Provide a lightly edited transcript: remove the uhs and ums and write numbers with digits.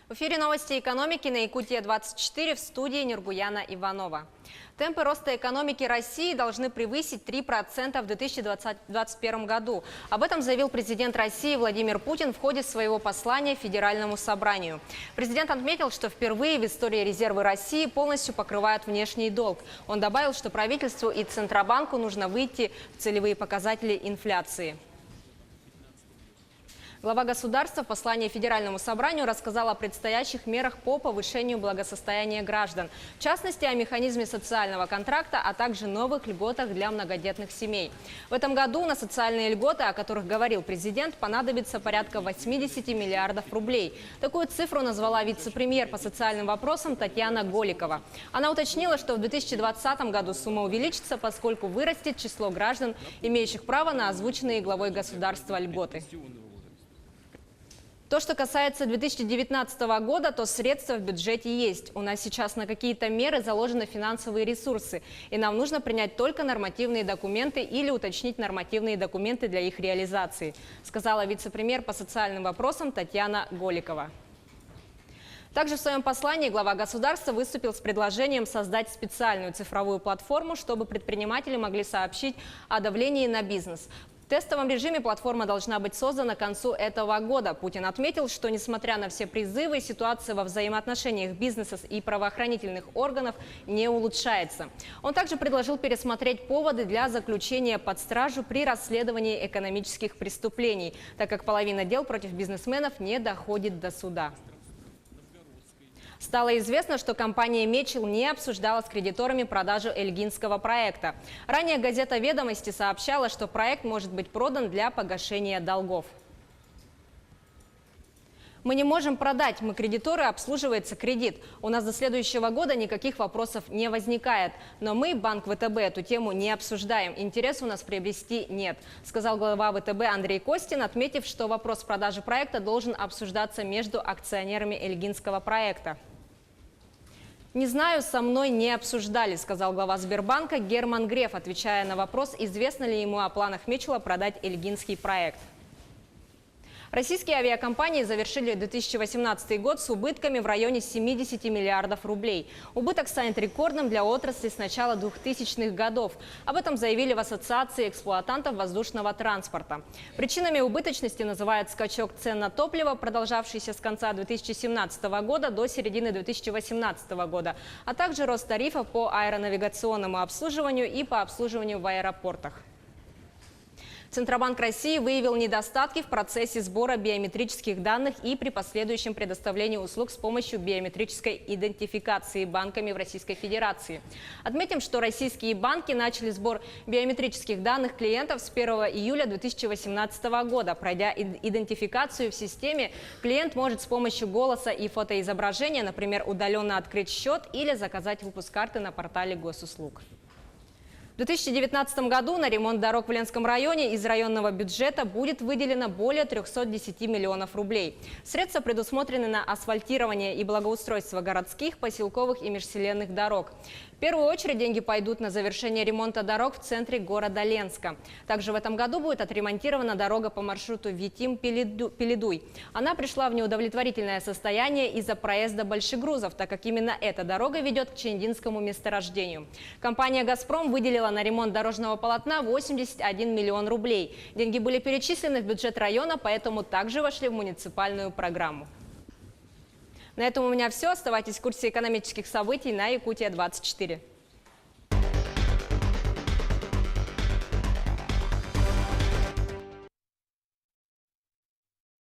В эфире новости экономики на Якутия-24 в студии Нургуяна Иванова. Темпы роста экономики России должны превысить 3% в 2021 году. Об этом заявил президент России Владимир Путин в ходе своего послания Федеральному собранию. Президент отметил, что впервые в истории резервы России полностью покрывают внешний долг. Он добавил, что правительству и Центробанку нужно выйти в целевые показатели инфляции. Глава государства в послании Федеральному собранию рассказал о предстоящих мерах по повышению благосостояния граждан. В частности, о механизме социального контракта, а также новых льготах для многодетных семей. В этом году на социальные льготы, о которых говорил президент, понадобится порядка 80 миллиардов рублей. Такую цифру назвала вице-премьер по социальным вопросам Татьяна Голикова. Она уточнила, что в 2020 году сумма увеличится, поскольку вырастет число граждан, имеющих право на озвученные главой государства льготы. То, что касается 2019 года, то средства в бюджете есть. У нас сейчас на какие-то меры заложены финансовые ресурсы, и нам нужно принять только нормативные документы или уточнить нормативные документы для их реализации, сказала вице-премьер по социальным вопросам Татьяна Голикова. Также в своем послании глава государства выступил с предложением создать специальную цифровую платформу, чтобы предприниматели могли сообщить о давлении на бизнес. В тестовом режиме платформа должна быть создана к концу этого года. Путин отметил, что несмотря на все призывы, ситуация во взаимоотношениях бизнеса и правоохранительных органов не улучшается. Он также предложил пересмотреть поводы для заключения под стражу при расследовании экономических преступлений, так как половина дел против бизнесменов не доходит до суда. Стало известно, что компания «Мечел» не обсуждала с кредиторами продажу эльгинского проекта. Ранее газета «Ведомости» сообщала, что проект может быть продан для погашения долгов. Мы не можем продать, мы кредиторы, обслуживается кредит. У нас до следующего года никаких вопросов не возникает. Но мы, банк ВТБ, эту тему не обсуждаем. Интереса у нас приобрести нет, сказал глава ВТБ Андрей Костин, отметив, что вопрос продажи проекта должен обсуждаться между акционерами эльгинского проекта. «Не знаю, со мной не обсуждали», – сказал глава Сбербанка Герман Греф, отвечая на вопрос, известно ли ему о планах Мечела продать эльгинский проект. Российские авиакомпании завершили 2018 год с убытками в районе 70 миллиардов рублей. Убыток станет рекордным для отрасли с начала 2000-х годов. Об этом заявили в Ассоциации эксплуатантов воздушного транспорта. Причинами убыточности называют скачок цен на топливо, продолжавшийся с конца 2017 года до середины 2018 года, а также рост тарифов по аэронавигационному обслуживанию и по обслуживанию в аэропортах. Центробанк России выявил недостатки в процессе сбора биометрических данных и при последующем предоставлении услуг с помощью биометрической идентификации банками в Российской Федерации. Отметим, что российские банки начали сбор биометрических данных клиентов с 1 июля 2018 года. Пройдя идентификацию в системе, клиент может с помощью голоса и фотоизображения, например, удаленно открыть счет или заказать выпуск карты на портале госуслуг. В 2019 году на ремонт дорог в Ленском районе из районного бюджета будет выделено более 310 миллионов рублей. Средства предусмотрены на асфальтирование и благоустройство городских, поселковых и межселенных дорог. В первую очередь деньги пойдут на завершение ремонта дорог в центре города Ленска. Также в этом году будет отремонтирована дорога по маршруту Витим-Пеледуй. Она пришла в неудовлетворительное состояние из-за проезда большегрузов, так как именно эта дорога ведет к Чендинскому месторождению. Компания «Газпром» выделила на ремонт дорожного полотна 81 миллион рублей. Деньги были перечислены в бюджет района, поэтому также вошли в муниципальную программу. На этом у меня все. Оставайтесь в курсе экономических событий на Якутия-24.